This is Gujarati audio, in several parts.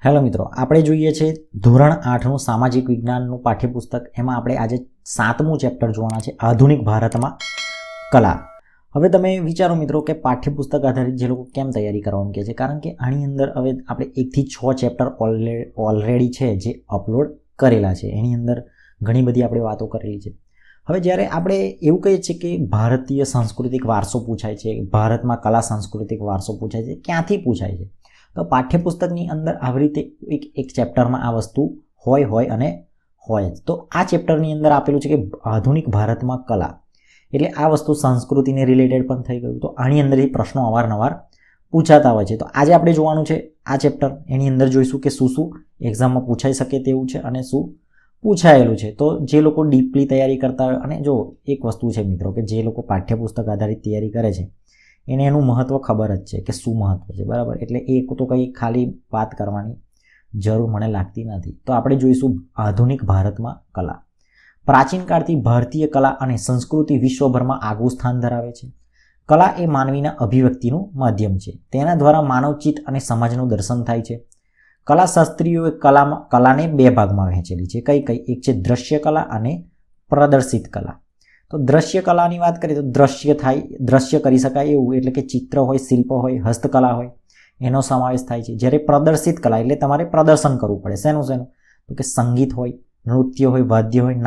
હેલો મિત્રો, આપણે જોઈએ છે ધોરણ 8નું સામાજિક વિજ્ઞાનનું પાઠ્યપુસ્તક. એમાં આપણે આજે 7મું ચેપ્ટર જોવાના છે, આધુનિક ભારતમાં કલા. હવે તમે વિચારો મિત્રો કે પાઠ્યપુસ્તક આધારિત જે લોકો કેમ તૈયારી કરવાનું કહે છે, કારણ કે આની અંદર હવે આપણે 1 થી 6 ચેપ્ટર ઓલરેડી છે જે અપલોડ કરેલા છે. એની અંદર ઘણી બધી આપણે વાતો કરેલી છે. હવે જ્યારે આપણે એવું કહીએ છીએ કે ભારતીય સાંસ્કૃતિક વારસો પૂછાય છે, ભારતમાં કલા સાંસ્કૃતિક વારસો પૂછાય છે, ક્યાંથી પૂછાય છે? તો પાઠ્યપુસ્તકની અંદર આવી રીતે એક ચેપ્ટરમાં આ વસ્તુ હોય અને હોય જ. તો આ ચેપ્ટરની અંદર આપેલું છે કે આધુનિક ભારતમાં કલા, એટલે આ વસ્તુ સંસ્કૃતિને રિલેટેડ પણ થઈ ગયું. તો આની અંદરથી પ્રશ્નો અવારનવાર પૂછાતા હોય છે. તો આજે આપણે જોવાનું છે આ ચેપ્ટર. એની અંદર જોઈશું કે શું એક્ઝામમાં પૂછાઈ શકે તેવું છે અને શું પૂછાયેલું છે. તો જે લોકો ડીપલી તૈયારી કરતા હોય, અને જો એક વસ્તુ છે મિત્રો કે જે લોકો પાઠ્યપુસ્તક આધારિત તૈયારી કરે છે એને એનું મહત્ત્વ ખબર જ છે કે શું મહત્ત્વ છે, બરાબર? એટલે એ તો કંઈ ખાલી વાત કરવાની જરૂર મને લાગતી નથી. તો આપણે જોઈશું આધુનિક ભારતમાં કલા. પ્રાચીન કાળથી ભારતીય કલા અને સંસ્કૃતિ વિશ્વભરમાં આગવું સ્થાન ધરાવે છે. કલા એ માનવીના અભિવ્યક્તિનું માધ્યમ છે. તેના દ્વારા માનવચિત્ત અને સમાજનું દર્શન થાય છે. કલાશાસ્ત્રીઓએ કલાને 2 ભાગમાં વહેંચેલી છે. કઈ? એક છે દ્રશ્ય કલા અને પ્રદર્શિત કલા. તો દ્રશ્ય કલાની વાત કરીએ તો દ્રશ્ય કરી શકાય એવું, એટલે કે ચિત્ર હોય, શિલ્પ હોય, હસ્તકલા હોય, એનો સમાવેશ થાય છે. જ્યારે પ્રદર્શિત કલા એટલે તમારે પ્રદર્શન કરવું પડે. શેનું? તો કે સંગીત હોય, નૃત્ય હોય, વાદ્ય હોય,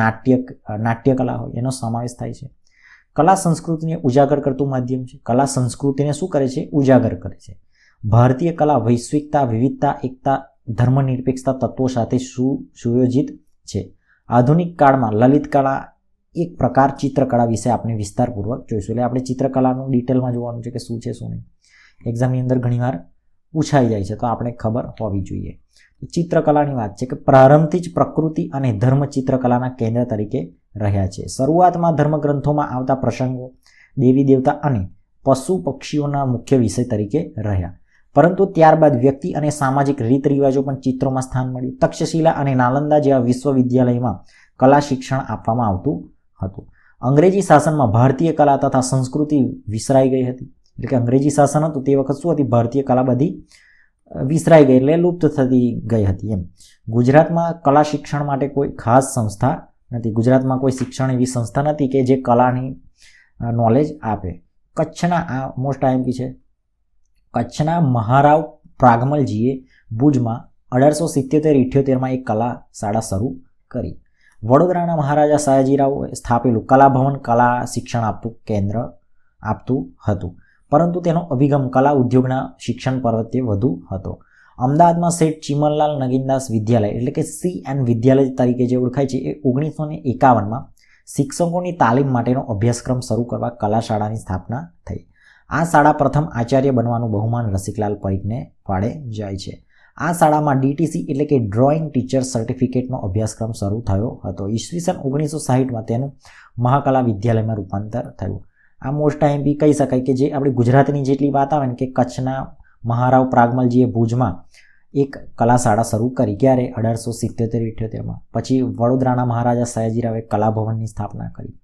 નાટ્ય કલા હોય, એનો સમાવેશ થાય છે. કલા સંસ્કૃતિને ઉજાગર કરતું માધ્યમ છે. કલા સંસ્કૃતિને શું કરે છે? ઉજાગર કરે છે. ભારતીય કલા વૈશ્વિકતા, વિવિધતા, એકતા, ધર્મનિરપેક્ષતા તત્વો સાથે સુયોજિત છે. આધુનિક કાળમાં લલિત કલા એક પ્રકાર ચિત્રકળા વિશે આપણે વિસ્તારપૂર્વક જોઈશું. એટલે આપણે ચિત્રકલાનું ડિટેલમાં જોવાનું છે કે શું છે શું નહીં. એક્ઝામની અંદર ઘણીવાર પૂછાઈ જાય છે, તો આપણે ખબર હોવી જોઈએ. ચિત્રકલાની વાત છે કે પ્રારંભથી જ પ્રકૃતિ અને ધર્મ ચિત્રકલાના કેન્દ્ર તરીકે રહ્યા છે. શરૂઆતમાં ધર્મગ્રંથોમાં આવતા પ્રસંગો, દેવી દેવતા અને પશુ પક્ષીઓના મુખ્ય વિષય તરીકે રહ્યા, પરંતુ ત્યારબાદ વ્યક્તિ અને સામાજિક રીત રિવાજો પણ ચિત્રોમાં સ્થાન મળ્યું. તક્ષશિલા અને નાલંદા જેવા વિશ્વવિદ્યાલયમાં કલા શિક્ષણ આપવામાં આવતું હતું. અંગ્રેજી શાસનમાં ભારતીય કલા તથા સંસ્કૃતિ વિસરાઈ ગઈ હતી. એટલે કે અંગ્રેજી શાસન હતું તે વખત શું હતી? ભારતીય કલા બધી વિસરાઈ ગઈ, એટલે લુપ્ત થતી ગઈ હતી એમ. ગુજરાતમાં કલા શિક્ષણ માટે કોઈ ખાસ સંસ્થા નથી. ગુજરાતમાં કોઈ શિક્ષણ એવી સંસ્થા નથી કે જે કલાની નોલેજ આપે. કચ્છના, આ મોસ્ટ આઈએમપી છે, કચ્છના મહારાવ પ્રાગમલજીએ ભુજમાં 1877-78માં એક કલા શાળા શરૂ કરી. વડોદરાના મહારાજા સયાજીરાવે સ્થાપેલું કલાભવન કલા શિક્ષણ આપતું કેન્દ્ર આપતું હતું, પરંતુ તેનો અભિગમ કલા ઉદ્યોગના શિક્ષણ પ્રત્યે વધુ હતો. અમદાવાદમાં શેઠ ચિમનલાલ નગીનદાસ વિદ્યાલય, એટલે કે CN વિદ્યાલય તરીકે જે ઓળખાય છે, એ 1951માં શિક્ષકોની તાલીમ માટેનો અભ્યાસક્રમ શરૂ કરવા કલા શાળાની સ્થાપના થઈ. આ શાળા પ્રથમ આચાર્ય બનવાનું બહુમાન રસિકલાલ પરીખને ફાળે જાય છે. આ શાળામાં DTC એટલે કે ડ્રોઈંગ ટીચર સર્ટિફિકેટનો અભ્યાસક્રમ શરૂ થયો હતો. ઈસવીસન 1960માં તેનું મહાકલા વિદ્યાલયમાં રૂપાંતર થયું. આ મોસ્ટ આઈએમપી કહી શકાય કે જે આપણી ગુજરાતની જેટલી વાત આવે ને કે કચ્છના મહારાવ પ્રાગમલજીએ ભુજમાં એક કલા શાળા શરૂ કરી. ક્યારે? 1877-78માં. પછી વડોદરાના મહારાજા સયાજીરાવે કલાભવનની સ્થાપના કરી.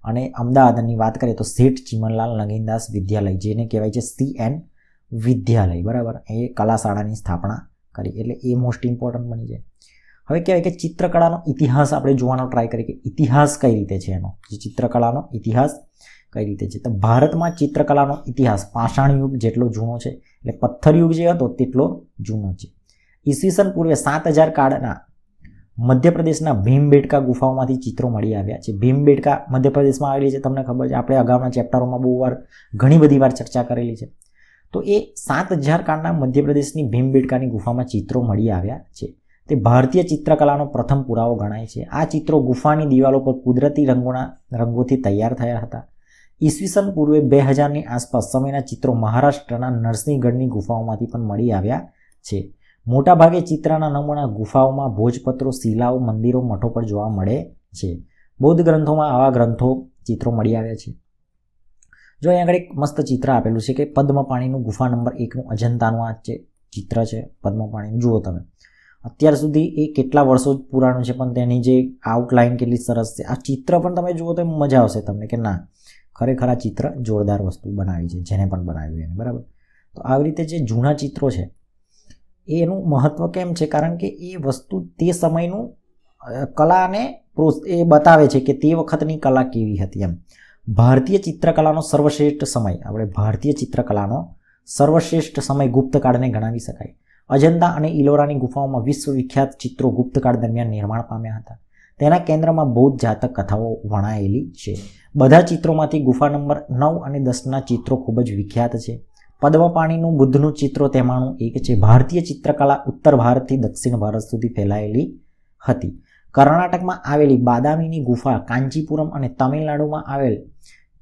અને અમદાવાદની વાત કરીએ તો શેઠ ચિમનલાલ નગીનદાસ વિદ્યાલય, જેને કહેવાય છે CN વિદ્યાલય, બરાબર, એ કલા શાળાની સ્થાપના કરી. એટલે એ મોસ્ટ ઇમ્પોર્ટન્ટ બની જાય. હવે કહેવાય કે ચિત્રકળાનો ઇતિહાસ આપણે જોવાનો ટ્રાય કરીએ કે ઇતિહાસ કઈ રીતે છે એનો, જે ચિત્રકલાનો ઇતિહાસ કઈ રીતે છે. તો ભારતમાં ચિત્રકલાનો ઇતિહાસ પાષાણ યુગ જેટલો જૂનો છે, એટલે પથ્થર યુગ જે હતો તેટલો જૂનો છે. ઈસવીસન પૂર્વે 7000 કાળના મધ્યપ્રદેશના ભીમબેટકા ગુફાઓમાંથી ચિત્રો મળી આવ્યા છે. ભીમબેટકા મધ્યપ્રદેશમાં આવેલી છે, તમને ખબર છે, આપણે અગાઉના ચેપ્ટરોમાં ઘણી બધી વાર ચર્ચા કરેલી છે. તો એ 7000 કાળના મધ્યપ્રદેશની ભીમબેટકાની ગુફામાં ચિત્રો મળી આવ્યા છે. તે ભારતીય ચિત્રકલાનો પ્રથમ પુરાવો ગણાય છે. આ ચિત્રો ગુફાની દિવાલો પર કુદરતી રંગોથી તૈયાર થયા હતા. ઈસવીસન પૂર્વે 2000ની આસપાસ સમયના ચિત્રો મહારાષ્ટ્રના નરસિંહગઢની ગુફાઓમાંથી પણ મળી આવ્યા છે. મોટાભાગે ચિત્રના નમૂના ગુફાઓમાં, ભોજપત્રો, શિલાઓ, મંદિરો, મઠો પર જોવા મળે છે. બૌદ્ધ ગ્રંથોમાં આવા ચિત્રો મળી આવ્યા છે. જો અહીં આગળ એક મસ્ત ચિત્ર આપેલું છે કે પદ્મપાણીનું ગુફા નંબર 1નું અજંતાનું આ ચિત્ર છે પદ્મપાણીનું. જુઓ તમે, અત્યાર સુધી એ કેટલા વર્ષો પુરાણું છે, પણ તેની જે આઉટલાઇન કેટલી સરસ છે. આ ચિત્ર પણ તમે જુઓ તો મજા આવશે તમને કે ના, ખરેખર આ ચિત્ર જોરદાર વસ્તુ બનાવી છે, જેને પણ બનાવ્યું એને, બરાબર. તો આવી રીતે જે જૂના ચિત્રો છે એનું મહત્ત્વ કેમ છે? કારણ કે એ વસ્તુ તે સમયનું કલાને એ બતાવે છે કે તે વખતની કલા કેવી હતી એમ. ભારતીય ચિત્રકલાનો સર્વશ્રેષ્ઠ સમય, આપણે ભારતીય ચિત્રકલાનો સર્વશ્રેષ્ઠ સમય ગુપ્તકાળને ગણાવી શકાય. અજંતા અને ઇલોરાની ગુફાઓમાં વિશ્વવિખ્યાત ચિત્રો ગુપ્તકાળ દરમિયાન નિર્માણ પામ્યા હતા. તેના કેન્દ્રમાં બૌદ્ધ જાતક કથાઓ વણાયેલી છે. બધા ચિત્રોમાંથી ગુફા નંબર 9 અને 10ના ચિત્રો ખૂબ જ વિખ્યાત છે. પદ્મપાણીનું બુદ્ધનું ચિત્રો તેમાંનું એક છે. ભારતીય ચિત્રકલા ઉત્તર ભારતથી દક્ષિણ ભારત સુધી ફેલાયેલી હતી. કર્ણાટકમાં આવેલી બાદામીની ગુફા, કાંચીપુરમ અને તમિલનાડુમાં આવેલ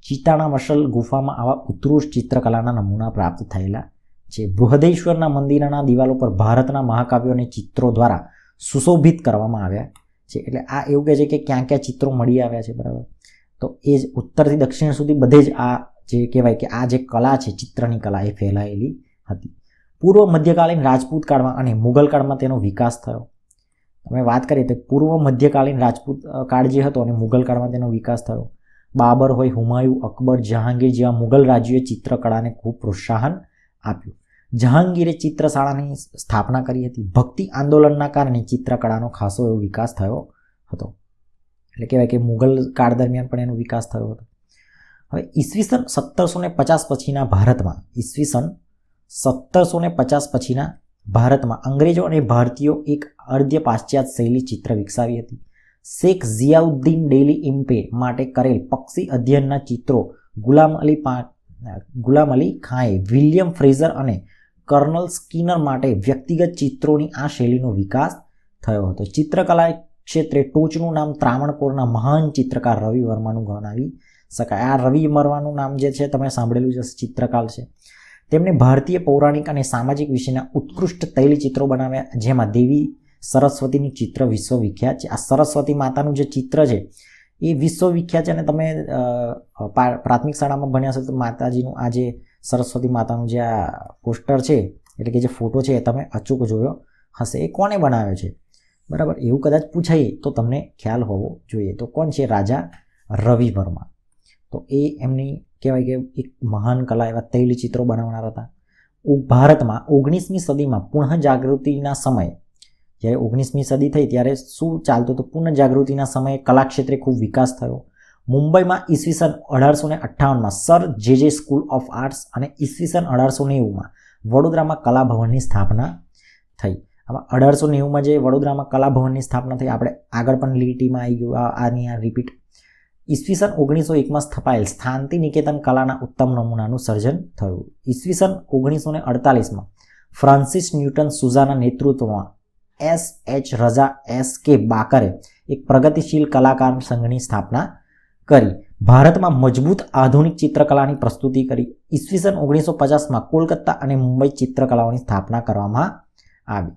ચિત્તાનામશલ ગુફામાં આવા ઉત્કૃષ્ટ ચિત્રકલાના નમૂના પ્રાપ્ત થયેલા છે. બૃહદેશ્વરના મંદિરના દિવાલો પર ભારતના મહાકાવ્યોને ચિત્રો દ્વારા સુશોભિત કરવામાં આવ્યા છે. એટલે આ એવું કહે છે કે ક્યાં ક્યાં ચિત્રો મળી આવ્યા છે, બરાબર. તો એ જ ઉત્તરથી દક્ષિણ સુધી બધે જ આ જે કહેવાય કે આ જે કલા છે, ચિત્રની કલા, એ ફેલાયેલી હતી. પૂર્વ મધ્યકાલીન રાજપૂત કાળમાં અને મુગલ કાળમાં તેનો વિકાસ થયો. તમે વાત કરીએ તો પૂર્વ મધ્યકાલીન રાજપૂત કાળ જે હતો અને મુગલ કાળમાં તેનો વિકાસ થયો. બાબર હોય, હુમાયુ, અકબર, જહાંગીર જેવા મુગલ રાજ્યોએ ચિત્રકળાને ખૂબ પ્રોત્સાહન આપ્યું. જહાંગીરે ચિત્રશાળાની સ્થાપના કરી હતી. ભક્તિ આંદોલનના કારણે ચિત્રકળાનો ખાસો એવો વિકાસ થયો હતો. એટલે કહેવાય કે મુગલ કાળ દરમિયાન પણ એનો વિકાસ થયો હતો. હવે ઈસવીસન 1750 પછીના ભારતમાં, ઈસવીસન 1750 પછીના ભારતમાં અંગ્રેજો અને ભારતીયો એક અર્ધ્ય પાશ્ચાત્ય શૈલી ચિત્ર વિકસાવી હતી. શેખ ઝિયાઉદ્દીન ડેલી ઇમ્પે માટે કરેલ પક્ષી અધ્યયનના ચિત્રો ગુલામ અલી ખાંએ, વિલિયમ ફ્રેઝર અને કર્નલ સ્કિનર માટે વ્યક્તિગત ચિત્રોની આ શૈલીનો વિકાસ થયો હતો. ચિત્રકલા ક્ષેત્રે ટોચનું નામ ત્રાવણકોરના મહાન ચિત્રકાર રવિ વર્માનું ગણાવી શકાય. આ રવિ વર્માનું નામ જે છે તમે સાંભળેલું છે, ચિત્રકાર છે. તેમણે ભારતીય પૌરાણિક અને સામાજિક વિષયના ઉત્કૃષ્ટ તૈલી ચિત્રો બનાવ્યા, જેમાં દેવી સરસ્વતીનું ચિત્ર વિશ્વવિખ્યાત છે. આ સરસ્વતી માતાનું જે ચિત્ર છે એ વિશ્વવિખ્યાત છે. અને તમે પ્રાથમિક શાળામાં ભણ્યા છો તો માતાજીનું આ જે સરસ્વતી માતાનું જે આ પોસ્ટર છે, એટલે કે જે ફોટો છે, એ તમે અચૂક જોયો હશે. એ કોણે બનાવ્યો છે, બરાબર? એવું કદાચ પૂછાય તો તમને ખ્યાલ હોવો જોઈએ. તો કોણ છે? રાજા રવિ વર્મા. તો એ એમની કહેવાય કે એક મહાન કલા, એવા તૈલી ચિત્રો બનાવનાર હતા. ભારતમાં 19મી સદીમાં પુનઃ જાગૃતિના સમયે, જ્યારે 19મી સદી થઈ ત્યારે શું ચાલતું હતું? પુનઃ જાગૃતિના સમયે કલાક્ષેત્રે ખૂબ વિકાસ થયો. મુંબઈમાં ઈસવીસન 1858માં સર જે સ્કૂલ ઓફ આર્ટ્સ અને ઈસવીસન 1890માં વડોદરામાં કલાભવનની સ્થાપના થઈ. આમાં 1890માં જે વડોદરામાં કલાભવનની સ્થાપના થઈ, આપણે આગળ પણ લીટીમાં આવી ગયું, આની આ રિપીટ. ઈસવીસન 1901માં સ્થપાયેલ શાંતિ નિકેતન કલાના ઉત્તમ નમૂનાનું સર્જન થયું. ઈસવીસન 1948માં ફ્રાન્સિસ ન્યૂટન સુઝાના નેતૃત્વમાં SH રઝા SK બાકરે એક પ્રગતિશીલ કલાકાર સંઘની સ્થાપના કરી. ભારતમાં મજબૂત આધુનિક ચિત્રકલાની પ્રસ્તુતિ કરી. ઈસવીસન 1950માં કોલકાતા અને મુંબઈ ચિત્રકલાઓની સ્થાપના કરવામાં આવી.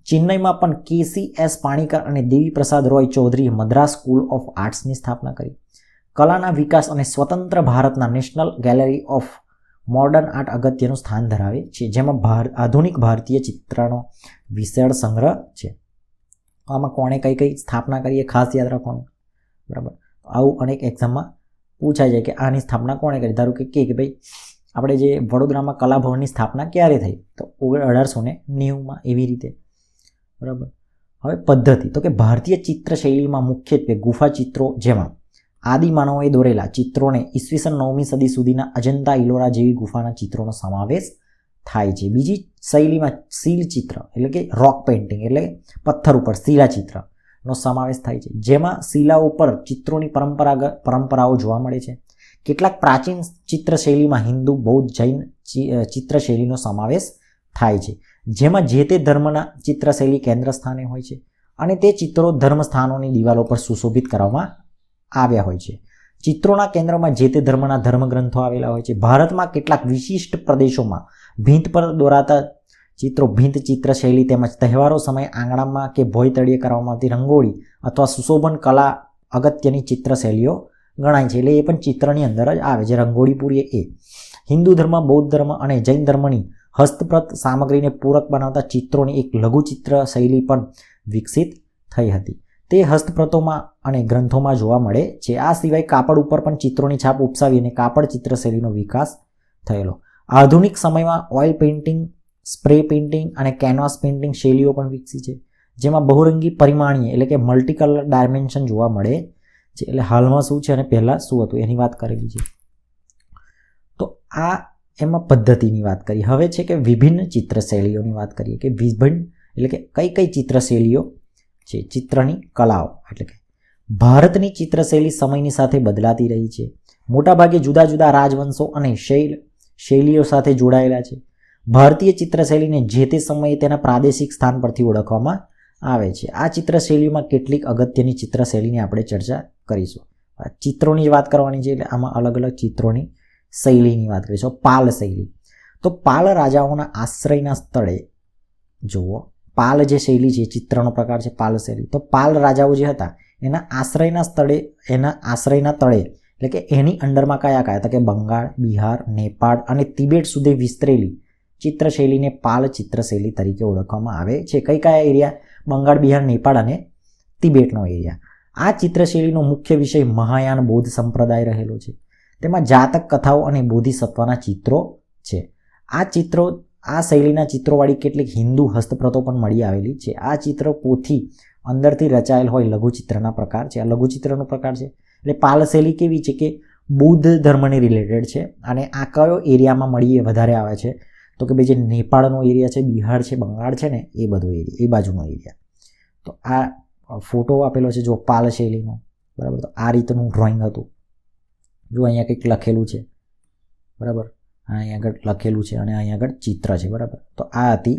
ચેન્નઈમાં પણ KCS પાણીકર અને દેવી પ્રસાદ રોય ચૌધરીએ મદ્રાસ સ્કૂલ ઓફ આર્ટ્સની સ્થાપના કરી. કલાના વિકાસ અને સ્વતંત્ર ભારતના national gallery of modern art અગત્યનું સ્થાન ધરાવે છે, જેમાં આધુનિક ભારતીય ચિત્રનો વિશાળ સંગ્રહ છે. આમાં કોણે કઈ કઈ સ્થાપના કરી એ ખાસ યાદ રાખવાનું, બરાબર? આવું અનેક એક્ઝામમાં પૂછાઈ જાય કે આની સ્થાપના કોણે કરી. ધારો કે ભાઈ આપણે જે વડોદરામાં કલાભવનની સ્થાપના ક્યારે થઈ? તો 1890માં, એવી રીતે, બરાબર. હવે પદ્ધતિ, તો કે ભારતીય ચિત્ર શૈલીમાં મુખ્યત્વે ગુફા ચિત્રો, જેમાં આદિમાનવોએ દોરેલા ચિત્રોને ઈસવીસન 9મી સદી સુધીના અજંતા ઇલોરા જેવી ગુફાના ચિત્રોનો સમાવેશ થાય છે. બીજી શૈલીમાં શિલ ચિત્ર, એટલે કે રોક પેઇન્ટિંગ, એટલે પથ્થર ઉપર શિલા ચિત્રનો સમાવેશ થાય છે, જેમાં શિલાઓ પર ચિત્રોની પરંપરાઓ જોવા મળે છે. કેટલાક પ્રાચીન ચિત્રશૈલીમાં હિન્દુ, બૌદ્ધ, જૈન ચિત્રશૈલીનો સમાવેશ થાય છે, જેમાં જે તે ધર્મના ચિત્રશૈલી કેન્દ્ર સ્થાને હોય છે અને તે ચિત્રો ધર્મસ્થાનોની દિવાલો પર સુશોભિત કરવામાં આવ્યા હોય છે. ચિત્રોના કેન્દ્રમાં જે તે ધર્મના ધર્મગ્રંથો આવેલા હોય છે. ભારતમાં કેટલાક વિશિષ્ટ પ્રદેશોમાં ભીંત પર દોરાતા ચિત્રો, ભીંત ચિત્રશૈલી તેમજ તહેવારો સમયે આંગણામાં કે ભોય તળિયે કરવામાં આવતી રંગોળી અથવા સુશોભન કલા અગત્યની ચિત્રશૈલીઓ ગણાય છે. એટલે એ પણ ચિત્રની અંદર જ આવે છે. રંગોળી પૂરી એ હિન્દુ ધર્મ, બૌદ્ધ ધર્મ અને જૈન ધર્મની હસ્તપ્રત સામગ્રીને પૂરક બનાવતા ચિત્રોની એક લઘુચિત્ર શૈલી પણ વિકસિત થઈ હતી. તે હસ્તપ્રતોમાં અને ગ્રંથોમાં જોવા મળે છે. આ સિવાય કાપડ ઉપર પણ ચિત્રોની છાપ ઉપસાવી અને કાપડ ચિત્રશૈલીનો વિકાસ થયેલો. આધુનિક સમયમાં ઓઇલ પેઇન્ટિંગ સ્પ્રે પેઇન્ટિંગ અને કેનવાસ પેઇન્ટિંગ શૈલીઓ પણ વિકસી છે, જેમાં બહુરંગી પરિમાણીય એટલે કે મલ્ટી કલર ડાયમેન્શન જોવા મળે છે. એટલે હાલમાં શું છે અને પહેલાં શું હતું એની વાત કરેલી છે. તો આ એમાં પદ્ધતિની વાત કરી. હવે છે કે વિભિન્ન ચિત્ર શૈલીઓની વાત કરીએ કે વિભિન્ન એટલે કે કઈ કઈ ચિત્ર શૈલીઓ છે. ચિત્રની કલાઓ એટલે કે ભારતની ચિત્રશૈલી સમયની સાથે બદલાતી રહી છે. મોટાભાગે જુદા જુદા રાજવંશો અને શૈલીઓ સાથે જોડાયેલા છે. ભારતીય ચિત્રશૈલીને જે તે સમયે તેના પ્રાદેશિક સ્થાન પરથી ઓળખવામાં આવે છે. આ ચિત્રશૈલીમાં કેટલીક અગત્યની ચિત્રશૈલીની આપણે ચર્ચા કરીશું. ચિત્રોની વાત કરવાની છે એટલે આમાં અલગ અલગ ચિત્રોની શૈલીની વાત કરીશું. પાલ શૈલી, તો પાલ રાજાઓના આશ્રયના સ્થળે જુઓ, પાલ જે શૈલી છે ચિત્રનો પ્રકાર છે પાલ શૈલી. તો પાલ રાજાઓ જે હતા એના આશ્રયના તળે એટલે કે એની અંડરમાં કયા કયા હતા કે બંગાળ, બિહાર, નેપાળ અને તિબેટ સુધી વિસ્તરેલી ચિત્રશૈલીને પાલ ચિત્રશૈલી તરીકે ઓળખવામાં આવે છે. કયા એરિયા? બંગાળ, બિહાર, નેપાળ અને તિબેટનો એરિયા. આ ચિત્રશૈલીનો મુખ્ય વિષય મહાયાન બૌદ્ધ સંપ્રદાય રહેલો છે. તેમાં જાતક કથાઓ અને બોધિસત્વના ચિત્રો છે. આ શૈલીના ચિત્રોવાળી કેટલીક હિન્દુ હસ્તપ્રતો પણ મળી આવેલી છે. આ ચિત્ર પોથી અંદરથી રચાયેલ હોય લઘુચિત્રના પ્રકાર છે. આ લઘુચિત્રનો પ્રકાર છે. એટલે પાલ શૈલી કેવી છે કે બૌદ્ધ ધર્મને રિલેટેડ છે. અને આ કયો એરિયામાં મળી વધારે આવે છે તો કે ભાઈ જે નેપાળનો એરિયા છે, બિહાર છે, બંગાળ છે ને એ બધો એરિયા, એ બાજુનો એરિયા. તો આ ફોટો આપેલો છે જો પાલ શૈલીનો, બરાબર. તો આ રીતનું ડ્રોઈંગ હતું. જો અહીંયા કંઈક લખેલું છે, બરાબર. અહીંયા આગળ લખેલું છે અને અહીંયા આગળ ચિત્ર છે, બરાબર. તો આ હતી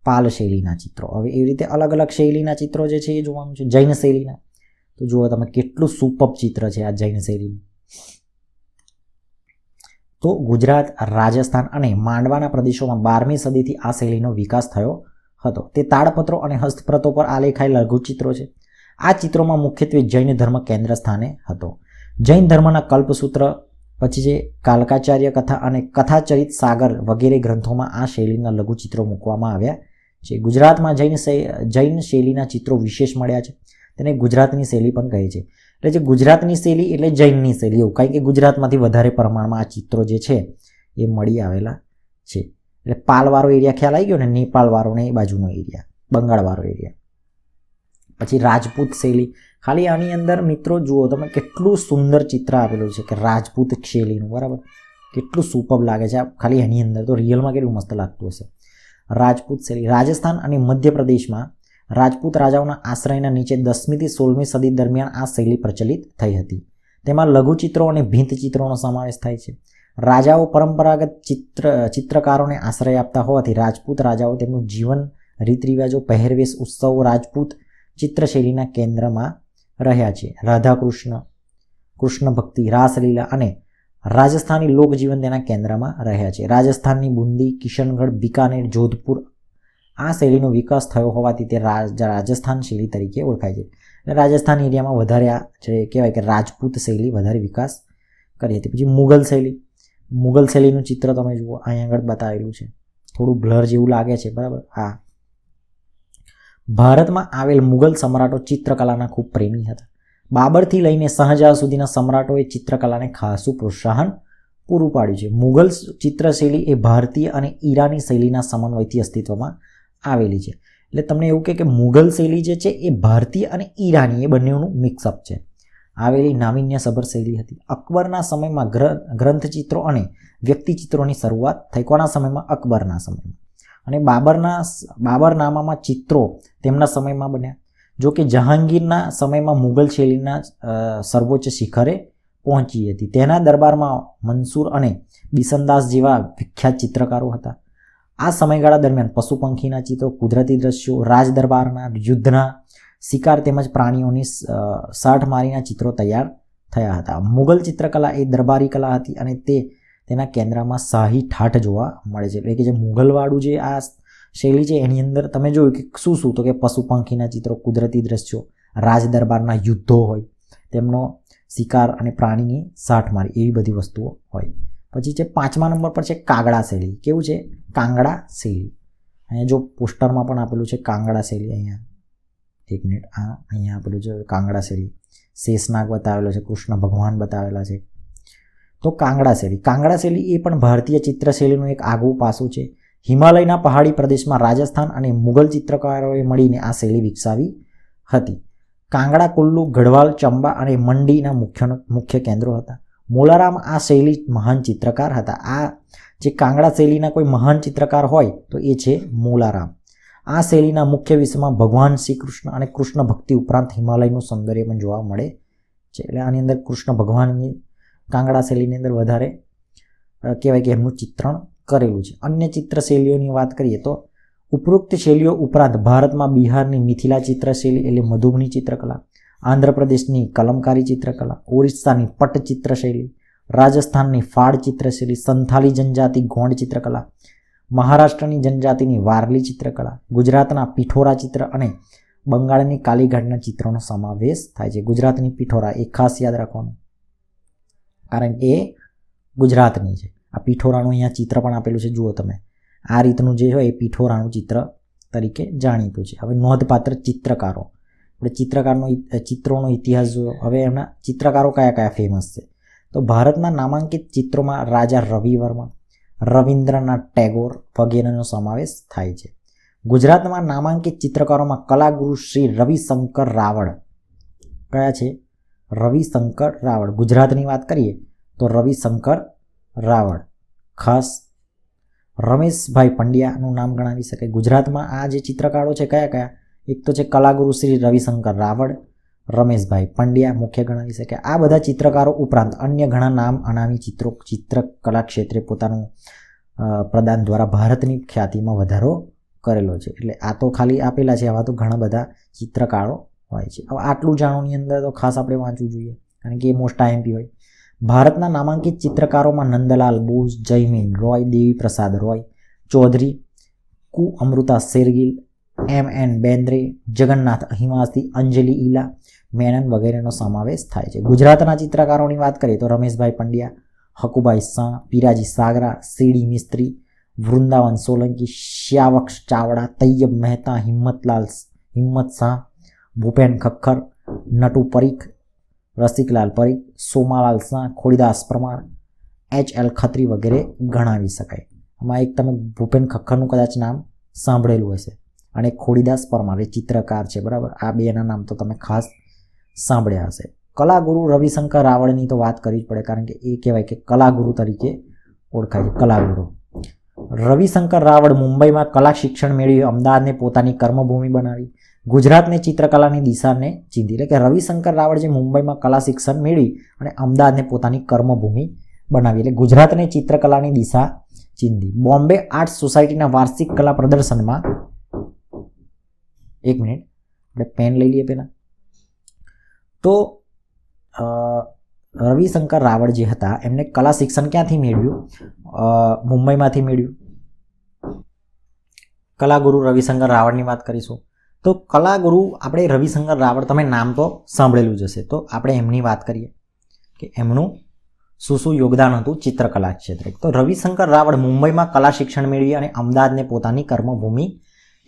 પાલ શૈલીના ચિત્રો. હવે એવી રીતે અલગ અલગ શૈલીના ચિત્રો જે છે એ જોવાનું છે. જૈન શૈલીના તો જુઓ તમે કેટલું સુપર ચિત્ર છે આ જૈન શૈલીનું. તો ગુજરાત, રાજસ્થાન અને માંડવાના પ્રદેશોમાં 12મી સદીથી આ શૈલીનો વિકાસ થયો હતો. તે તાડપત્રો અને હસ્તપ્રતો પર આલેખાયેલા લઘુચિત્રો છે. આ ચિત્રોમાં મુખ્યત્વે જૈન ધર્મ કેન્દ્ર સ્થાને હતો. જૈન ધર્મના કલ્પસૂત્ર, પછી જે કાલકાચાર્ય કથા અને કથાચરિત સાગર વગેરે ગ્રંથોમાં આ શૈલીના લઘુચિત્રો મૂકવામાં આવ્યા છે. ગુજરાતમાં જૈન શૈલીના ચિત્રો વિશેષ મળ્યા છે. તેને ગુજરાતની શૈલી પણ કહે છે. એટલે જે ગુજરાતની શૈલી એટલે જૈનની શૈલી એવું, કારણ કે ગુજરાતમાંથી વધારે પ્રમાણમાં આ ચિત્રો જે છે એ મળી આવેલા છે. એટલે પાલવાળો એરિયા ખ્યાલ આવી ગયો ને, નેપાળવાળો ને એ બાજુનો એરિયા, બંગાળવાળો એરિયા. પછી રાજપૂત શૈલી, ખાલી આની અંદર મિત્રો જુઓ તમે કેટલું સુંદર ચિત્ર આપેલું છે કે રાજપૂત શૈલીનું, બરાબર. કેટલું સુપર લાગે છે ખાલી એની અંદર, તો રિયલમાં કેટલું મસ્ત લાગતું હશે. રાજપૂત શૈલી રાજસ્થાન અને મધ્યપ્રદેશમાં રાજપૂત રાજાઓના આશ્રયના નીચે 10મી થી 16મી સદી દરમિયાન આ શૈલી પ્રચલિત થઈ હતી. તેમાં લઘુચિત્રો અને ભીંતચિત્રોનો સમાવેશ થાય છે. રાજાઓ પરંપરાગત ચિત્રકારોને આશ્રય આપતા હોવાથી રાજપૂત રાજાઓ તેમનું જીવન, રીત રિવાજો, પહેરવેશ, ઉત્સવો રાજપૂત ચિત્રશૈલીના કેન્દ્રમાં રહ્યા છે. રાધા કૃષ્ણ ભક્તિ, રાસલીલા અને રાજસ્થાની લોકજીવન તેના કેન્દ્રમાં રહ્યા છે. રાજસ્થાનની બુંદી, કિશનગઢ, બિકાનેર, જોધપુર આ શૈલીનો વિકાસ થયો હોવાથી તે રાજસ્થાન શૈલી તરીકે ઓળખાય છે. એટલે રાજસ્થાન એરિયામાં વધારે આ જે કહેવાય કે રાજપૂત શૈલી વધારે વિકાસ કરી હતી. પછી મુગલ શૈલીનું ચિત્ર તમે જુઓ, અહીંયા આગળ બતાવેલું છે. થોડું બ્લર જેવું લાગે છે, બરાબર. હા, ભારતમાં આવેલ મુગલ સમ્રાટો ચિત્રકલાના ખૂબ પ્રેમી હતા. બાબરથી લઈને શાહજહાં સુધીના સમ્રાટોએ ચિત્રકલાને ખાસું પ્રોત્સાહન પૂરું પાડ્યું છે. મુગલ ચિત્રશૈલી એ ભારતીય અને ઈરાની શૈલીના સમન્વયથી અસ્તિત્વમાં આવેલી છે. એટલે તમને એવું કે મુગલ શૈલી જે છે એ ભારતીય અને ઈરાની એ બંનેનું મિક્સઅપ છે આવેલી નાવીન્યસભર શૈલી હતી. અકબરના સમયમાં ગ્રંથચિત્રો અને વ્યક્તિચિત્રોની શરૂઆત થઈ. કોના સમયમાં? અકબરના સમયમાં. અને બાબરનામામાં ચિત્રો તેમના સમયમાં બન્યા. જો કે જહાંગીરના સમયમાં મુગલ શૈલીના સર્વોચ્ચ શિખરે પહોંચી હતી. તેના દરબારમાં મંસૂર અને બિસનદાસ જેવા વિખ્યાત ચિત્રકારો હતા. આ સમયગાળા દરમિયાન પશુ પંખીના ચિત્રો, કુદરતી દ્રશ્યો, રાજદરબારના, યુદ્ધના, શિકાર તેમજ પ્રાણીઓની સાઠમારીના ચિત્રો તૈયાર થયા હતા. મુગલ ચિત્રકલા એ દરબારી કલા હતી અને તેના કેન્દ્રમાં શાહી ઠાઠ જોવા મળે છે. એટલે કે જે મુગલવાળું જે આ શૈલી છે એની અંદર તમે જોયું કે શું તો કે પશુ પંખીના ચિત્રો, કુદરતી દ્રશ્યો, રાજદરબારના યુદ્ધો હોય, તેમનો શિકાર અને પ્રાણીની સાઠમારી, એવી બધી વસ્તુઓ હોય. પછી છે 5મા નંબર પર છે કાંગડા શૈલી. કેવું છે? કાંગડા શૈલી. અહીંયા જો પોસ્ટરમાં પણ આપેલું છે કાંગડા શૈલી. અહીંયા એક મિનિટ, અહીંયા આપેલું છે કાંગડા શૈલી. શેષનાગ બતાવેલો છે, કૃષ્ણ ભગવાન બતાવેલા છે. તો કાંગડા શૈલી એ પણ ભારતીય ચિત્રશૈલીનું એક આગવું પાસું છે. હિમાલયના પહાડી પ્રદેશમાં રાજસ્થાન અને મુગલ ચિત્રકારોએ મળીને આ શૈલી વિકસાવી હતી. કાંગડા, કુલ્લુ, ગઢવાલ, ચંબા અને મંડીના મુખ્ય કેન્દ્રો હતા. મોલારામ આ શૈલી મહાન ચિત્રકાર હતા. આ જે કાંગડા શૈલીના કોઈ મહાન ચિત્રકાર હોય તો એ છે મોલારામ. આ શૈલીના મુખ્ય વિષયમાં ભગવાન શ્રી કૃષ્ણ અને કૃષ્ણ ભક્તિ ઉપરાંત હિમાલયનું સૌંદર્ય પણ જોવા મળે છે. એટલે આની અંદર કૃષ્ણ ભગવાનની કાંગડા શૈલીની અંદર વધારે કહેવાય કે એમનું ચિત્રણ કરેલું છે. અન્ય ચિત્ર શૈલીઓની વાત કરીએ તો ઉપરોક્ત શૈલીઓ ઉપરાંત ભારતમાં બિહારની મિથિલા ચિત્રશૈલી એટલે મધુબની ચિત્રકલા, આંધ્રપ્રદેશની કલમકારી ચિત્રકલા, ઓરિસ્સાની પટ્ટ ચિત્રશૈલી, રાજસ્થાનની ફાડ ચિત્રશૈલી, સંથાલી જનજાતિ ગોંડ ચિત્રકલા, મહારાષ્ટ્રની જનજાતિની વારલી ચિત્રકલા, ગુજરાતના પિઠોરા ચિત્ર અને બંગાળની કાલીઘાટના ચિત્રોનો સમાવેશ થાય છે. ગુજરાતની પિઠોરા એ ખાસ યાદ રાખવાનું, કારણ કે એ ગુજરાતની છે. આ પિઠોરાનું અહીંયા ચિત્ર પણ આપેલું છે, જુઓ તમે. આ રીતનું જે હોય એ પિઠોરાનું ચિત્ર તરીકે જાણીતું છે. હવે નોંધપાત્ર ચિત્રકારો, આપણે ચિત્રોનો ઇતિહાસ જોયો. હવે એમના ચિત્રકારો કયા કયા ફેમસ છે તો ભારતના નામાંકિત ચિત્રોમાં રાજા રવિ વર્મા, રવિન્દ્રનાથ ટેગોર વગેરેનો સમાવેશ થાય છે. ગુજરાતમાં નામાંકિત ચિત્રકારોમાં કલાગુરુ શ્રી રવિશંકર રાવળ કયા છે? રવિશંકર રાવળ. ગુજરાતની વાત કરીએ તો રવિશંકર રાવળ. ખાસ રમેશભાઈ પંડ્યાનું નામ ગણાવી શકાય. ગુજરાતમાં આ જે ચિત્રકારો છે કયા કયા? એક તો છે કલાગુરુ શ્રી રવિશંકર રાવળ, રમેશભાઈ પંડ્યા મુખ્ય ગણાવી શકાય. આ બધા ચિત્રકારો ઉપરાંત અન્ય ઘણા નામ અનામી ચિત્રકલા ક્ષેત્રે પોતાનું પ્રદાન દ્વારા ભારતની ખ્યાતિમાં વધારો કરેલો છે. એટલે આ તો ખાલી આપેલા છે, આવા તો ઘણા બધા ચિત્રકારો હોય છે. હવે આટલું જાણવાની અંદર તો ખાસ આપણે વાંચવું જોઈએ, કારણ કે એ મોસ્ટ આઈએમપી હોય. ભારતના નામાંકિત ચિત્રકારોમાં નંદલાલ બોઝ, જયમીન રોય, દેવી પ્રસાદ રોય, ચૌધરી, કુ અમૃતા શેરગિલ, M.N. બેન્દ્રે, જગન્નાથ અહિમાસી, અંજલિ ઈલા મેનન વગેરેનો સમાવેશ થાય છે. ગુજરાતના ચિત્રકારોની વાત કરીએ તો રમેશભાઈ પંડ્યા, હકુભાઈ શાહ, પીરાજી સાગરા, સીડી મિસ્ત્રી, વૃંદાવન સોલંકી, શ્યાવક્ષ ચાવડા, તૈયબ મહેતા, હિમ્મત શાહ, ભૂપેન ખખ્ખર, નટુ પરીખ, રસિકલાલ પરીખ, સોમાલાલ શાહ, ખોડીદાસ પરમાર, H.L. ખત્રી વગેરે ગણાવી શકાય. આમાં એક તમે ભૂપેન ખખ્ખરનું કદાચ નામ સાંભળેલું હશે અને ખોડીદાસ પરમાર એ ચિત્રકાર છે, બરાબર. આ બેના નામ તો તમે ખાસ સાંભળ્યા હશે. કલાગુરુ રવિશંકર રાવળની તો વાત કરવી જ પડે, કારણ કે એ કહેવાય કે કલાગુરુ તરીકે ઓળખાય છે. કલાગુરુ રવિશંકર રાવળ મુંબઈમાં કલા શિક્ષણ મેળવી અમદાવાદને પોતાની કર્મભૂમિ બનાવી, ગુજરાતને ચિત્રકલાની દિશાને ચીંધી. એટલે કે રવિશંકર રાવળ જે મુંબઈમાં કલા શિક્ષણ મેળવી અને અમદાવાદને પોતાની કર્મભૂમિ બનાવી, એટલે ગુજરાતને ચિત્રકલાની દિશા ચીંધી. બોમ્બે આર્ટ સોસાયટીના વાર્ષિક કલા પ્રદર્શનમાં, એક મિનિટ આપણે પેન લઈ લઈએ પહેલાં. તો રવિશંકર રાવળ જે હતા એમને કલા શિક્ષણ ક્યાંથી મેળવ્યું? મુંબઈમાંથી મેળવ્યું. કલાગુરુ રવિશંકર રાવળની વાત કરીશું. તો કલાગુરુ આપણે રવિશંકર રાવળ, તમે નામ તો સાંભળેલું જ હશે, તો આપણે એમની વાત કરીએ કે એમનું શું યોગદાન હતું ચિત્રકલા ક્ષેત્રે. તો રવિશંકર રાવળ મુંબઈમાં કલા શિક્ષણ મેળવી અને અમદાવાદને પોતાની કર્મભૂમિ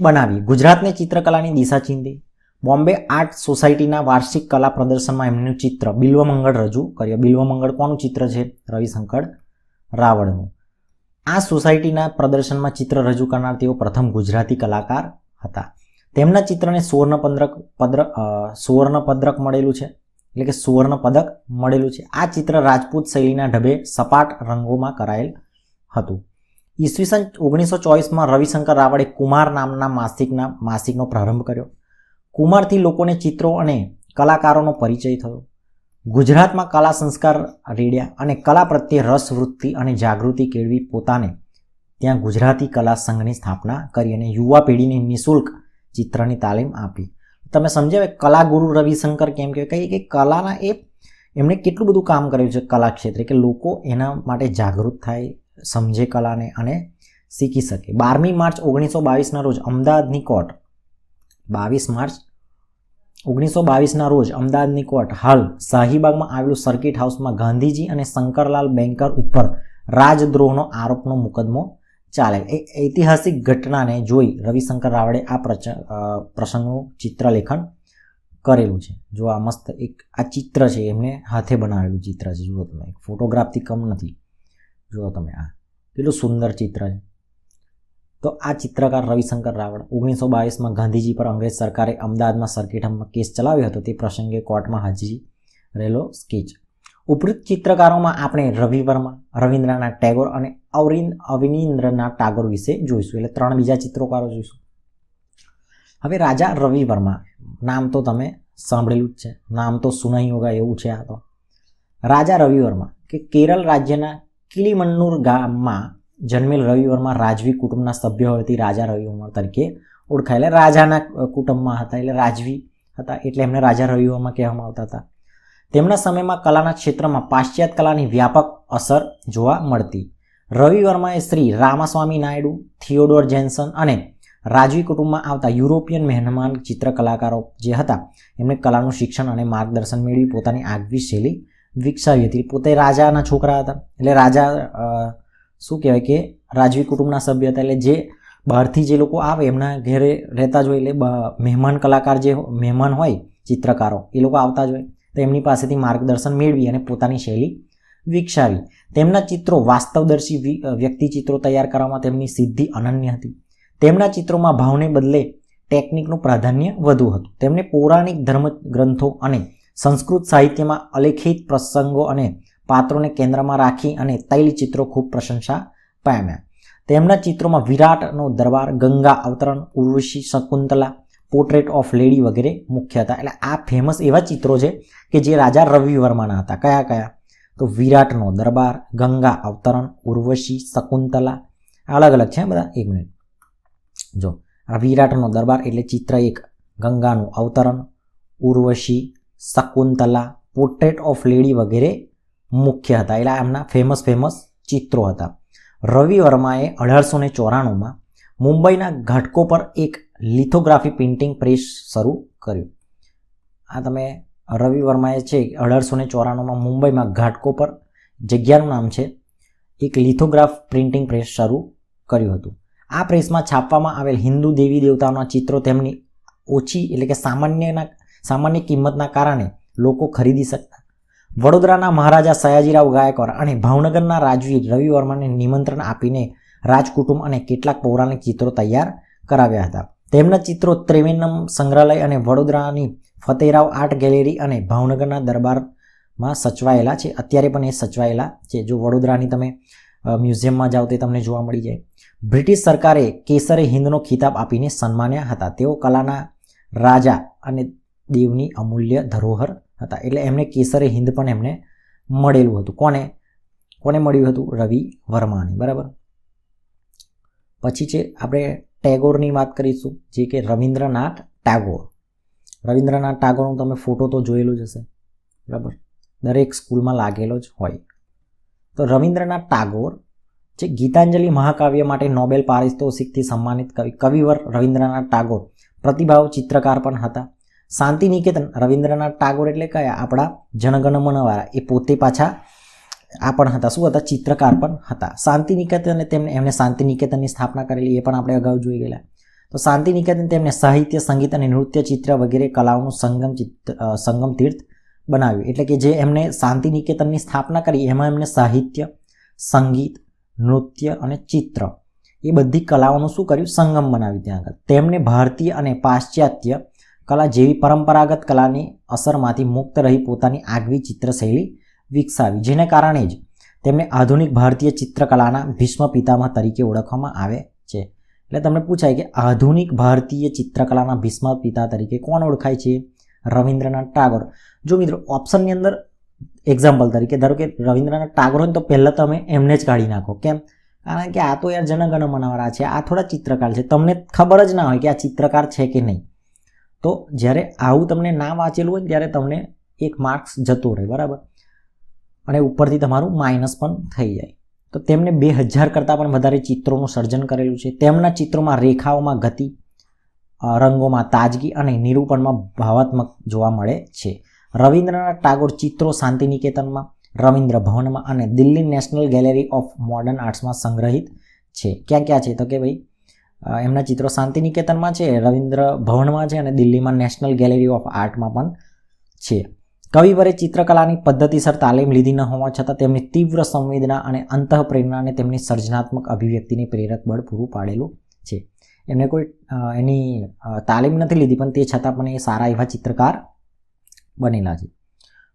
બનાવી, ગુજરાતને ચિત્રકલાની દિશા ચીંધી. બોમ્બે આર્ટ સોસાયટીના વાર્ષિક કલા પ્રદર્શનમાં એમનું ચિત્ર બિલ્વમંગળ રજૂ કર્યું. બિલ્વમંગળ કોનું ચિત્ર છે? રવિશંકર રાવળનું. આ સોસાયટીના પ્રદર્શનમાં ચિત્ર રજૂ કરનાર તેઓ પ્રથમ ગુજરાતી કલાકાર હતા. તેમના ચિત્રને સુવર્ણ પદક મળેલું છે, એટલે કે સુવર્ણ પદક મળેલું છે. આ ચિત્ર રાજપૂત શૈલીના ઢબે સપાટ રંગોમાં કરાયેલ હતું. ઈસવીસન 1924માં રવિશંકર રાવળે કુમાર નામના માસિકનો પ્રારંભ કર્યો. કુમારથી લોકોને ચિત્રો અને કલાકારોનો પરિચય થયો. ગુજરાતમાં કલા સંસ્કાર રેડ્યા અને કલા પ્રત્યે રસવૃત્તિ અને જાગૃતિ કેળવી પોતાને ત્યાં ગુજરાતી કલા સંઘની સ્થાપના કરી અને યુવા પેઢીને નિઃશુલ્ક ચિત્રની તાલીમ આપી. તમે સમજાવે કલાગુરુ રવિશંકર કેમ કહેવાય? કે કલાના એમણે કેટલું બધું કામ કર્યું છે કલા ક્ષેત્રે, કે લોકો એના માટે જાગૃત થાય, સમજે કલાને અને શીખી શકે. 12મી માર્ચ 1922ના રોજ અમદાવાદની કોર્ટ 22 માર્ચ 1922ના રોજ અમદાવાદની કોર્ટ હાલ શાહીબાગમાં આવેલું સર્કિટ હાઉસમાં ગાંધીજી અને શંકરલાલ બેંકર ઉપર રાજદ્રોહનો આરોપનો મુકદ્દમો ચાલે. એ ઐતિહાસિક ઘટનાને જોઈ રવિશંકર રાવળે આ પ્રસંગનું ચિત્રલેખન કરેલું છે. જો આ મસ્ત એક આ ચિત્ર છે, એમને હાથે બનાવેલું ચિત્ર છે. જુઓ તમે, ફોટોગ્રાફથી કમ નથી. જુઓ તમે, આ કેટલું સુંદર ચિત્ર છે. તો આ ચિત્રકાર રવિશંકર રાવળ 1922માં ગાંધીજી પર અંગ્રેજ સરકારે અમદાવાદમાં સર્કિટમાં કેસ ચલાવ્યો હતો તે પ્રસંગે કોર્ટમાં હાજરી રહેલો સ્કેચ. ઉપરોક્ત ચિત્રકારોમાં આપણે રવિ વર્મા, રવિન્દ્રનાથ ટાગોર અને અવનીન્દ્રનાથ ટાગોર વિશે જોઈશું. એટલે 3 બીજા ચિત્રકારો જોઈશું. હવે રાજા રવિ વર્મા, નામ તો તમે સાંભળેલું જ છે, નામ તો સુનાઈ હોગા એવું છે. આ તો રાજા રવિ વર્મા કે કેરળ રાજ્યના કિલીમન્નુર ગામમાં જન્મેલ રવિ વર્મા રાજવી કુટુંબના સભ્ય હોવાથી રાજા રવિ વર્મા તરીકે ઓળખાય. એટલે રાજાના કુટુંબમાં હતા, એટલે રાજવી હતા, એટલે એમને રાજા રવિ વર્મા કહેવામાં આવતા હતા. તેમના સમયમાં કલાના ક્ષેત્રમાં પાશ્ચાત્ય કલાની વ્યાપક અસર જોવા મળતી. રવિ વર્માએ શ્રી રામાસ્વામી નાયડુ, થિયોડોર જેન્સન અને રાજવી કુટુંબમાં આવતા યુરોપિયન મહેમાન ચિત્રકલાકારો જે હતા એમને કલાનું શિક્ષણ અને માર્ગદર્શન મેળવી પોતાની આગવી શૈલી વિકસાવી હતી. પોતે રાજાના છોકરા હતા, એટલે રાજા શું કહેવાય કે રાજવી કુટુંબના સભ્ય હતા. એટલે જે બહારથી જે લોકો આવે એમના ઘરે રહેતા જ હોય, એટલે મહેમાન કલાકાર જે મહેમાન હોય ચિત્રકારો એ લોકો આવતા જ હોય, તો એમની પાસેથી માર્ગદર્શન મેળવી અને પોતાની શૈલી વિકસાવી. તેમના ચિત્રો વાસ્તવદર્શી વ્યક્તિ ચિત્રો તૈયાર કરવામાં તેમની સિદ્ધિ અનન્ય હતી. તેમના ચિત્રોમાં ભાવને બદલે ટેકનિકનું પ્રાધાન્ય વધુ હતું. તેમણે પૌરાણિક ધર્મ ગ્રંથો અને સંસ્કૃત સાહિત્યમાં અલેખિત પ્રસંગો અને પાત્રોને કેન્દ્રમાં રાખી અને તૈલ ચિત્રો ખૂબ પ્રશંસા પામ્યા. તેમના ચિત્રોમાં વિરાટનો દરબાર, ગંગા અવતરણ, Urvashi, Shakuntala, portrait of lady વગેરે મુખ્ય હતા. એટલે આ ફેમસ એવા ચિત્રો છે કે જે રાજા રવિ વર્માના હતા. કયા કયા? તો વિરાટનો દરબાર, ગંગા અવતરણ, ઉર્વશી, શકુંતલા, અલગ અલગ છે બધા. 1 મિનિટ જો, આ વિરાટનો દરબાર એટલે ચિત્ર 1, ગંગાનું અવતરણ, Urvashi, Shakuntala, portrait of lady વગેરે મુખ્ય હતા. એટલે એમના ફેમસ ચિત્રો હતા. રવિ વર્માએ 1894માં મુંબઈના ઘાટકો પર એક લિથોગ્રાફી પ્રિન્ટિંગ પ્રેસ શરૂ કર્યું. આ તમે રવિ વર્માએ છે 1894માં મુંબઈમાં ઘાટકો પર જગ્યાનું નામ છે, એક લિથોગ્રાફ પ્રિન્ટિંગ પ્રેસ શરૂ કર્યું હતું. આ પ્રેસમાં છાપવામાં આવેલ હિન્દુ દેવી દેવતાઓના ચિત્રો તેમની ઓછી એટલે કે સામાન્ય કિંમતના કારણે લોકો ખરીદી શકતા. વડોદરાના મહારાજા સયાજીરાવ ગાયકવાડ અને ભાવનગરના રાજવી રવિ વર્માને નિમંત્રણ આપીને રાજકુટુંબ અને કેટલાક પૌરાણિક ચિત્રો તૈયાર કરાવ્યા હતા. તેમના ચિત્રો ત્રિવેન્દ્રમ સંગ્રહાલય અને વડોદરાની ફતેરાવ આર્ટ ગેલેરી અને ભાવનગરના દરબારમાં સચવાયેલા છે. અત્યારે પણ એ સચવાયેલા છે. જો વડોદરાની તમે મ્યુઝિયમમાં જાઓ તે તમને જોવા મળી જાય. બ્રિટિશ સરકારે કેસરે હિન્દનો ખિતાબ આપીને સન્માન્યા હતા. તેઓ કલાના રાજા અને દેવની અમૂલ્ય ધરોહર હતા. એટલે એમને કેસરે હિન્દ પણ એમને મળેલું હતું. કોને મળ્યું હતું? રવિ વર્માને. બરાબર. પછી છે આપણે ટેગોરની વાત કરીશું, જે કે રવિન્દ્રનાથ ટાગોર. રવિન્દ્રનાથ ટાગોરનો તમે ફોટો તો જોયેલો જ હશે. બરાબર, દરેક સ્કૂલમાં લાગેલો જ હોય. તો રવિન્દ્રનાથ ટાગોર જે ગીતાંજલિ મહાકાવ્ય માટે નોબેલ પારિતોષિકથી સન્માનિત કવિવર રવિન્દ્રનાથ ટાગોર પ્રતિભાવ ચિત્રકાર પણ હતા. શાંતિ નિકેતન રવિન્દ્રનાથ ટાગોર એટલે કયા? આપણા જનગણમનવાળા. એ પોતે પાછા આ પણ હતા. શું હતા? ચિત્રકાર પણ હતા. શાંતિ નિકેતન એમને શાંતિ નિકેતનની સ્થાપના કરેલી, એ પણ આપણે અગાઉ જોઈ ગયેલા. તો શાંતિ નિકેતન તેમને સાહિત્ય, સંગીત અને નૃત્ય ચિત્ર વગેરે કલાઓનું સંગમ તીર્થ બનાવ્યું. એટલે કે જે એમને શાંતિ નિકેતનની સ્થાપના કરી એમાં એમને સાહિત્ય, સંગીત, નૃત્ય અને ચિત્ર એ બધી કલાઓનું શું કર્યું? સંગમ બનાવ્યું ત્યાં આગળ. તેમને ભારતીય અને પાશ્ચાત્ય કલા જેવી પરંપરાગત કલાની અસરમાંથી મુક્ત રહી પોતાની આગવી ચિત્રશૈલી વિકસાવી, જેને કારણે જ તેમને આધુનિક ભારતીય ચિત્રકલાના ભીષ્મ પિતામહ તરીકે ઓળખવામાં આવે છે. એટલે તમને પૂછાય કે આધુનિક ભારતીય ચિત્રકલાના ભીષ્મ પિતા તરીકે કોણ ઓળખાય છે? રવિન્દ્રનાથ ટાગોર. જો મિત્રો ઓપ્શનની અંદર એક્ઝામ્પલ તરીકે ધારો કે રવિન્દ્રનાથ ટાગોર હોય તો પહેલાં તમે એમને જ કાઢી નાખો. કેમ? કારણ કે આ તો યાર જનગણમનવાળા છે, આ થોડા ચિત્રકાર છે, તમને ખબર જ ના હોય કે આ ચિત્રકાર છે કે નહીં. તો જ્યારે આવું તમને ના વાંચેલું હોય ત્યારે તમને 1 માર્ક્સ જતો રહે. બરાબર, અને ઉપરથી તમારું માઇનસ પણ થઈ જાય. તો તેમને 2000 કરતાં પણ વધારે ચિત્રોનું સર્જન કરેલું છે. તેમના ચિત્રોમાં રેખાઓમાં ગતિ, રંગોમાં તાજગી અને નિરૂપણમાં ભાવાત્મક જોવા મળે છે. રવિન્દ્રનાથ ટાગોર ચિત્રો શાંતિનિકેતનમાં, રવિન્દ્ર ભવનમાં અને Delhi national gallery of modern આર્ટ્સમાં સંગ્રહિત છે. ક્યાં ક્યાં છે? તો કે ભાઈ એમના ચિત્રો શાંતિનિકેતનમાં છે, રવિન્દ્ર ભવનમાં છે અને દિલ્હીમાં નેશનલ ગેલેરી ઓફ આર્ટમાં પણ છે. કવિવરે ચિત્રકલાની પદ્ધતિસર તાલીમ લીધી ન હોવા છતાં તેમની તીવ્ર સંવેદના અને અંતઃપ્રેરણાને તેમની સર્જનાત્મક અભિવ્યક્તિને પ્રેરક બળ પૂરું પાડેલું છે. એમને કોઈ એની તાલીમ નથી લીધી, પણ તે છતાં પણ એ સારા એવા ચિત્રકાર બનેલા છે.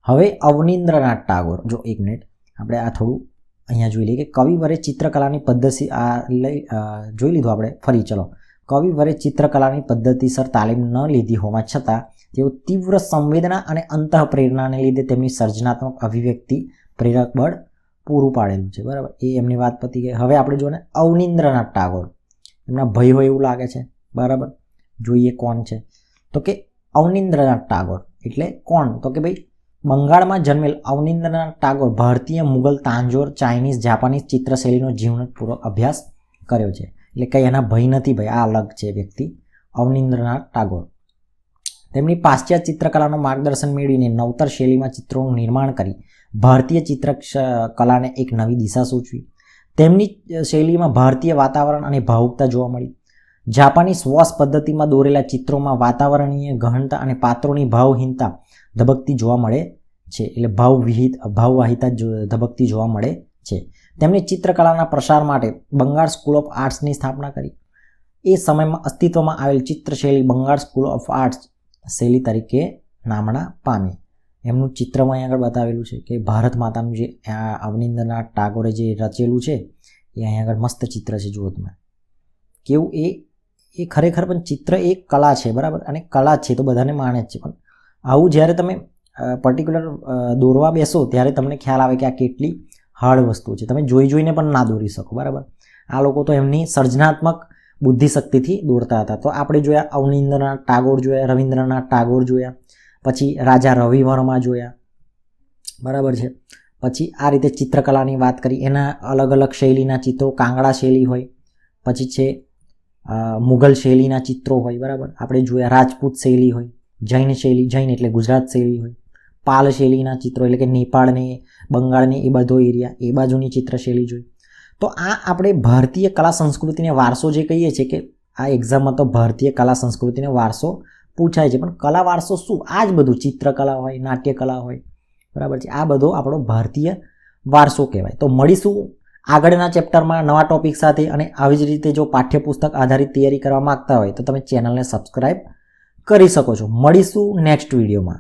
હવે અવનીન્દ્રનાથ ટાગોર, જો એક મિનિટ આપણે આ થોડું અહીંયા જોઈ લઈએ કે કવિવરે ચિત્રકલાની પદ્ધતિ જોઈ લીધું આપણે ફરી. ચલો, કવિવરે ચિત્રકલાની પદ્ધતિસર તાલીમ ન લીધી હોવા છતાં તેઓ તીવ્ર સંવેદના અને અંતઃપ્રેરણાને લીધે તેમની સર્જનાત્મક અભિવ્યક્તિ પ્રેરક બળ પૂરું પાડેલું છે. બરાબર, એ એમની વાત પતી ગઈ. હવે આપણે જો ને અવનીન્દ્રનાથ ટાગોર, એમના ભાઈ હોય એવું લાગે છે. બરાબર, જોઈએ કોણ છે. તો કે અવનીન્દ્રનાથ ટાગોર એટલે કોણ? તો કે ભાઈ બંગાળમાં જન્મેલ અવનીન્દ્રનાથ ટાગોર ભારતીય, મુગલ, તાંજોર, ચાઇનીઝ, જાપાનીઝ ચિત્રશૈલીનો જીવનપૂર્વક અભ્યાસ કર્યો છે. એટલે કંઈ એના ભય નથી ભાઈ, આ અલગ છે વ્યક્તિ અવનીન્દ્રનાથ ટાગોર. તેમની પાશ્ચાત્ય ચિત્રકલાનું માર્ગદર્શન મેળવીને નવતર શૈલીમાં ચિત્રોનું નિર્માણ કરી ભારતીય ચિત્રકલાને એક નવી દિશા સૂચવી. તેમની શૈલીમાં ભારતીય વાતાવરણ અને ભાવુકતા જોવા મળી. જાપાની સ્વોસ પદ્ધતિમાં દોરેલા ચિત્રોમાં વાતાવરણીય ગહનતા અને પાત્રોની ભાવહીનતા ધબકતી જોવા મળે છે. એટલે ભાવવાહિતા ધબકતી જોવા મળે છે. તેમની ચિત્રકલાના પ્રસાર માટે બંગાળ સ્કૂલ ઓફ આર્ટ્સની સ્થાપના કરી. એ સમયમાં અસ્તિત્વમાં આવેલ ચિત્રશૈલી બંગાળ સ્કૂલ ઓફ આર્ટ્સ શૈલી તરીકે નામના પામી. એમનું ચિત્રમાં અહીં આગળ બતાવેલું છે કે ભારત માતાનું જે અવનીન્દ્રનાથ ટાગોરે જે રચેલું છે એ અહીં આગળ મસ્ત ચિત્ર છે. જુઓ તમે કેવું, એ ખરેખર પણ ચિત્ર એક કલા છે. બરાબર, અને કલા છે તો બધાને માને જ છે, પણ આવું જ્યારે તમે પર્ટિક્યુલર દોરવા બેસો ત્યારે તમને ખ્યાલ આવે કે આ કેટલી હાર્ડ વસ્તુ છે. તમે જોઈને પણ ના દોરી શકો. બરાબર, આ લોકો તો એમની સર્જનાત્મક બુદ્ધિશક્તિથી દોરતા હતા. તો આપણે જોયા અવનીન્દ્રનાથ ટાગોર જોયા, રવિન્દ્રનાથ ટાગોર જોયા, પછી રાજા રવિ વર્મા જોયા. બરાબર છે. પછી આ રીતે ચિત્રકલાની વાત કરી, એના અલગ અલગ શૈલીના ચિત્રો, કાંગડા શૈલી હોય, પછી છે મુઘલ શૈલીના ચિત્રો હોય. બરાબર, આપણે જોયા રાજપૂત શૈલી હોય, જૈન શૈલી, જૈન એટલે ગુજરાત શૈલી હોય, પાલ શૈલીના ચિત્રો એટલે કે નેપાળને, બંગાળને એ બધો એરિયા, એ બાજુની ચિત્રશૈલી જોઈ. તો આ આપણે ભારતીય કલા સંસ્કૃતિને વારસો જે કહીએ છીએ કે આ એક્ઝામમાં તો ભારતીય કલા સંસ્કૃતિને વારસો પૂછાય છે, પણ કલા વારસો શું? આ જ બધું ચિત્રકલા હોય, નાટ્યકલા હોય. બરાબર છે, આ બધો આપણો ભારતીય વારસો કહેવાય. તો મળીશું આગળના ચેપ્ટરમાં નવા ટોપિક સાથે. અને આવી જ રીતે જો પાઠ્યપુસ્તક આધારિત તૈયારી કરવા માંગતા હોય તો તમે ચેનલને સબસ્ક્રાઈબ કરી શકો છો. મળીશું નેક્સ્ટ વિડીયોમાં.